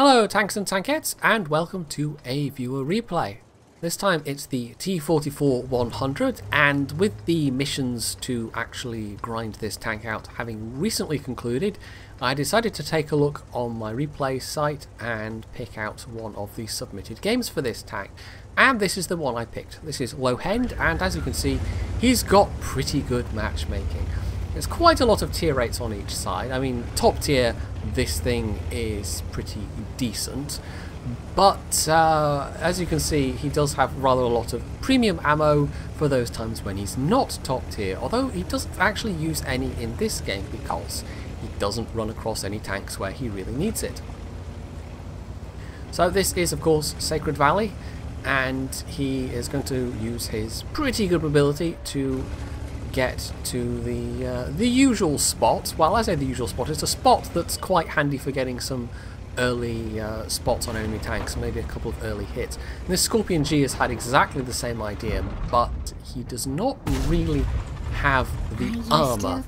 Hello tanks and tankettes, and welcome to a viewer replay. This time it's the T-44-100, and with the missions to actually grind this tank out having recently concluded, I decided to take a look on my replay site and pick out one of the submitted games for this tank. And this is the one I picked. This is Low-End, and as you can see, he's got pretty good matchmaking. There's quite a lot of tier rates on each side. I mean, top tier, this thing is pretty decent. But as you can see, he does have rather a lot of premium ammo for those times when he's not top tier. Although he doesn't actually use any in this game because he doesn't run across any tanks where he really needs it. So this is, of course, Sacred Valley. And he is going to use his pretty good mobility to get to the usual spot. Well, I say the usual spot, it's a spot that's quite handy for getting some early spots on enemy tanks, maybe a couple of early hits. And this Scorpion G has had exactly the same idea, but he does not really have the armor,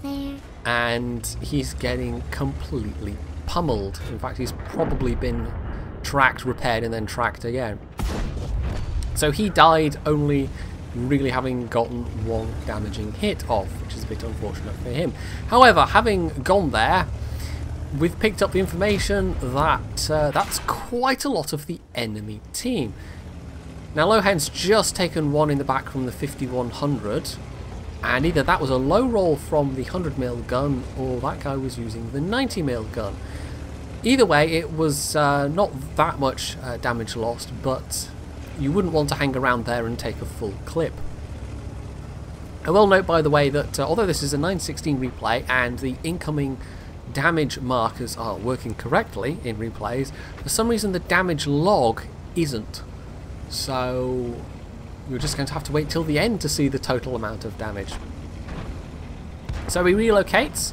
and he's getting completely pummeled. In fact, he's probably been tracked, repaired, and then tracked again. So he died only really having gotten one damaging hit off, which is a bit unfortunate for him. However, having gone there, we've picked up the information that that's quite a lot of the enemy team. Now, Low-End's just taken one in the back from the 5100, and either that was a low roll from the 100mm gun, or that guy was using the 90mm gun. Either way, it was not that much damage lost, but you wouldn't want to hang around there and take a full clip. I will note, by the way, that although this is a 9:16 replay and the incoming damage markers are working correctly in replays, for some reason the damage log isn't. So you're just going to have to wait till the end to see the total amount of damage. So he relocates,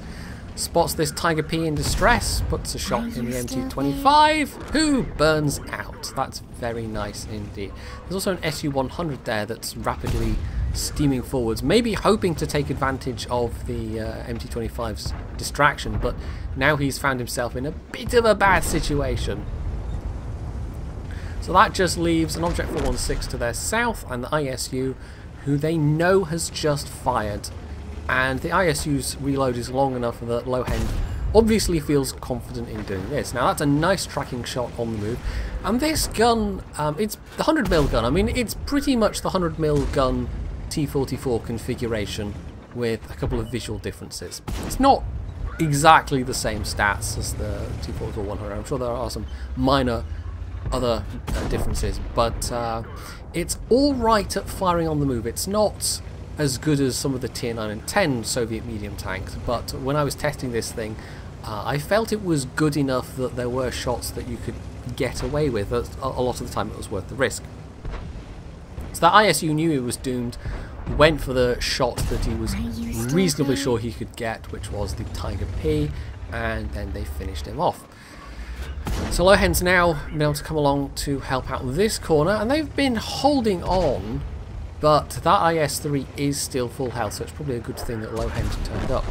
spots this Tiger P in distress, puts a shot in the MT-25, who burns out. That's very nice indeed. There's also an SU-100 there that's rapidly steaming forwards, maybe hoping to take advantage of the MT-25's distraction, but now he's found himself in a bit of a bad situation. So that just leaves an Object 416 to their south and the ISU, who they know has just fired. And the ISU's reload is long enough that Low-End obviously feels confident in doing this. Now, that's a nice tracking shot on the move. And this gun, it's the 100mm gun. I mean, it's pretty much the 100mm gun T-44 configuration with a couple of visual differences. It's not exactly the same stats as the T-44-100. I'm sure there are some minor other differences, but it's all right at firing on the move. It's not as good as some of the tier 9 and 10 Soviet medium tanks, but when I was testing this thing, I felt it was good enough that there were shots that you could get away with. A lot of the time it was worth the risk. So that ISU knew he was doomed, went for the shot that he was reasonably sure he could get, which was the Tiger P, and then they finished him off. So Low-End's now been able to come along to help out this corner, and they've been holding on, but that IS-3 is still full health, so it's probably a good thing that Low-End turned up.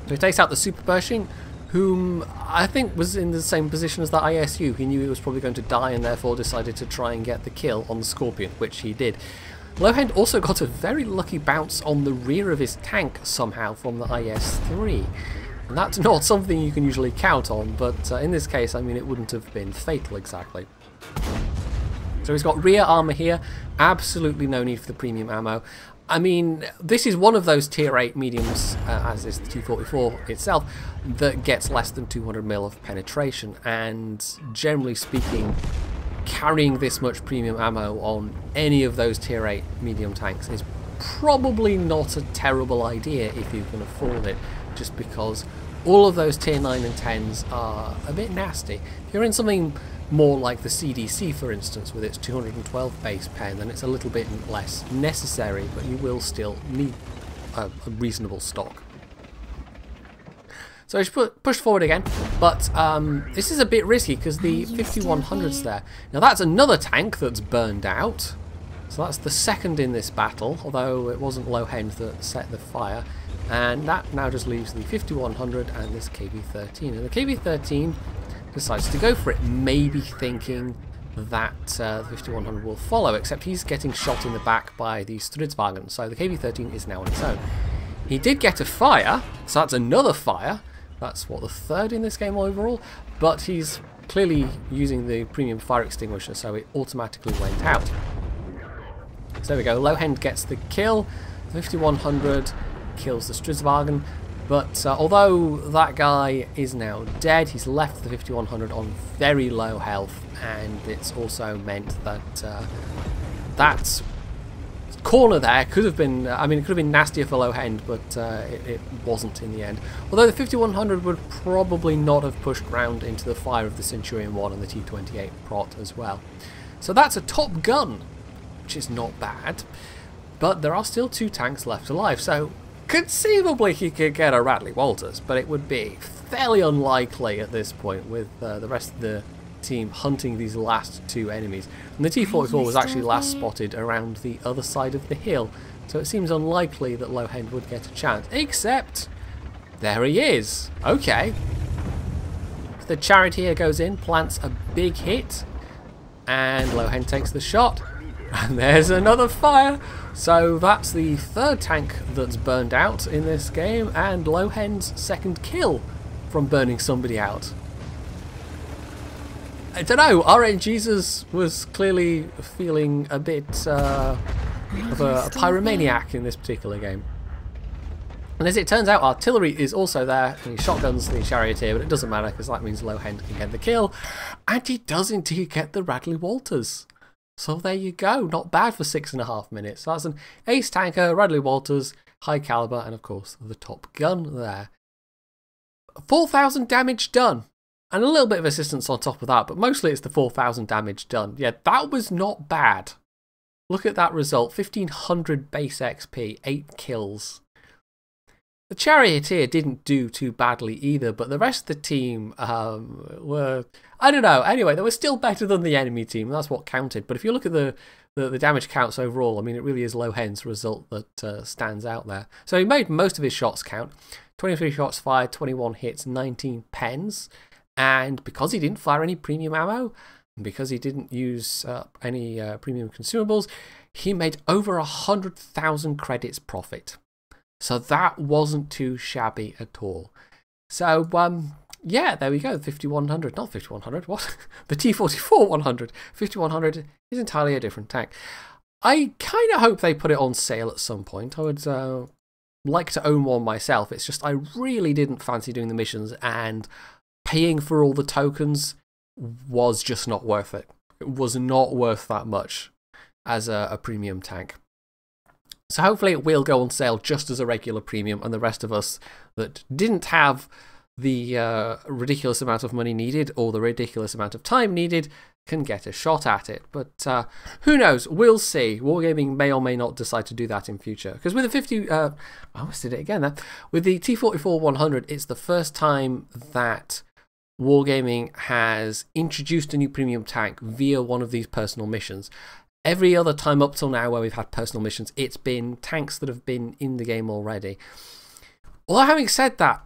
So he takes out the Super Pershing, whom I think was in the same position as that ISU. He knew he was probably going to die and therefore decided to try and get the kill on the Scorpion, which he did. Low-End also got a very lucky bounce on the rear of his tank somehow from the IS-3. And that's not something you can usually count on, but in this case, I mean, it wouldn't have been fatal exactly. So he's got rear armor here, absolutely no need for the premium ammo. I mean, this is one of those tier 8 mediums, as is the T-44 itself, that gets less than 200mm of penetration, and generally speaking, carrying this much premium ammo on any of those tier 8 medium tanks is probably not a terrible idea if you can afford it, just because all of those tier 9 and 10s are a bit nasty. If you're in something more like the CDC, for instance, with its 212 base pen, then it's a little bit less necessary, but you will still need a reasonable stock. So he's pushed forward again, but this is a bit risky because the 5100's there. Now that's another tank that's burned out, so that's the second in this battle, although it wasn't Low-End that set the fire. And that now just leaves the 5100 and this KV-13. And the KV-13 decides to go for it, maybe thinking that the 5100 will follow, except he's getting shot in the back by the Stridswagen, so the KV-13 is now on its own. He did get a fire, so that's another fire. That's what, the third in this game overall, but he's clearly using the premium fire extinguisher, so it automatically went out. So there we go, Lohend gets the kill, the 5100 kills the Stridswagen, but although that guy is now dead, he's left the 5100 on very low health, and it's also meant that that corner there could have been, I mean, it could have been nastier for Lohend, but it wasn't in the end. Although the 5100 would probably not have pushed round into the fire of the Centurion 1 and the T-28 Prot as well. So that's a top gun, which is not bad, but there are still 2 tanks left alive, so conceivably he could get a Radley-Walters, but it would be fairly unlikely at this point with the rest of the team hunting these last 2 enemies. And the T-44 was actually last spotted around the other side of the hill, so it seems unlikely that Lohend would get a chance, except there he is. Okay. The Charioteer goes in, plants a big hit, and Lohend takes the shot. And there's another fire. So that's the 3rd tank that's burned out in this game, and Lohend's 2nd kill from burning somebody out. I don't know, RNGesus was clearly feeling a bit of a pyromaniac in this particular game. And as it turns out, artillery is also there, and he shotguns the Charioteer, but it doesn't matter because that means Lohend can get the kill, and he does indeed get the Radley-Walters. So there you go, not bad for 6.5 minutes. So that's an ace tanker, Radley-Walters, high caliber, and of course the top gun there. 4,000 damage done, and a little bit of assistance on top of that, but mostly it's the 4,000 damage done. Yeah, that was not bad. Look at that result, 1,500 base XP, 8 kills. The Charioteer didn't do too badly either, but the rest of the team were, I don't know, anyway, they were still better than the enemy team, that's what counted. But if you look at the damage counts overall, I mean, it really is Lohend's result that stands out there. So he made most of his shots count, 23 shots fired, 21 hits, 19 pens, and because he didn't fire any premium ammo, and because he didn't use any premium consumables, he made over 100,000 credits profit. So that wasn't too shabby at all. So, yeah, there we go, 5100, not 5100, what? The T-44-100. 5100 is entirely a different tank. I kind of hope they put it on sale at some point. I would like to own one myself. It's just I really didn't fancy doing the missions, and paying for all the tokens was just not worth it. It was not worth that much as a premium tank. So hopefully it will go on sale just as a regular premium, and the rest of us that didn't have the ridiculous amount of money needed or the ridiculous amount of time needed can get a shot at it. But who knows? We'll see. Wargaming may or may not decide to do that in future. Because with the I almost did it again there. With the T-44-100, it's the first time that Wargaming has introduced a new premium tank via one of these personal missions. Every other time up till now where we've had personal missions, it's been tanks that have been in the game already. Although having said that,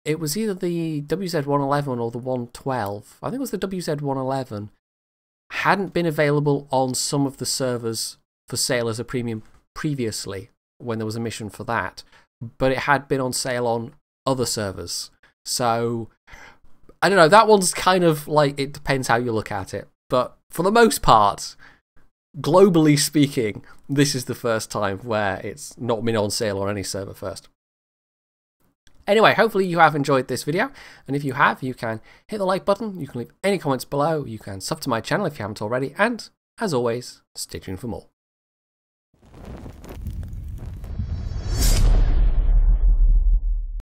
it was either the WZ-111 or the 112. I think it was the WZ-111. Hadn't been available on some of the servers for sale as a premium previously when there was a mission for that. But it had been on sale on other servers. So, I don't know, that one's kind of like, it depends how you look at it. But for the most part, globally speaking, this is the first time where it's not been on sale on any server first. Anyway, hopefully you have enjoyed this video, and if you have, you can hit the like button, you can leave any comments below, you can sub to my channel if you haven't already, and as always, stay tuned for more.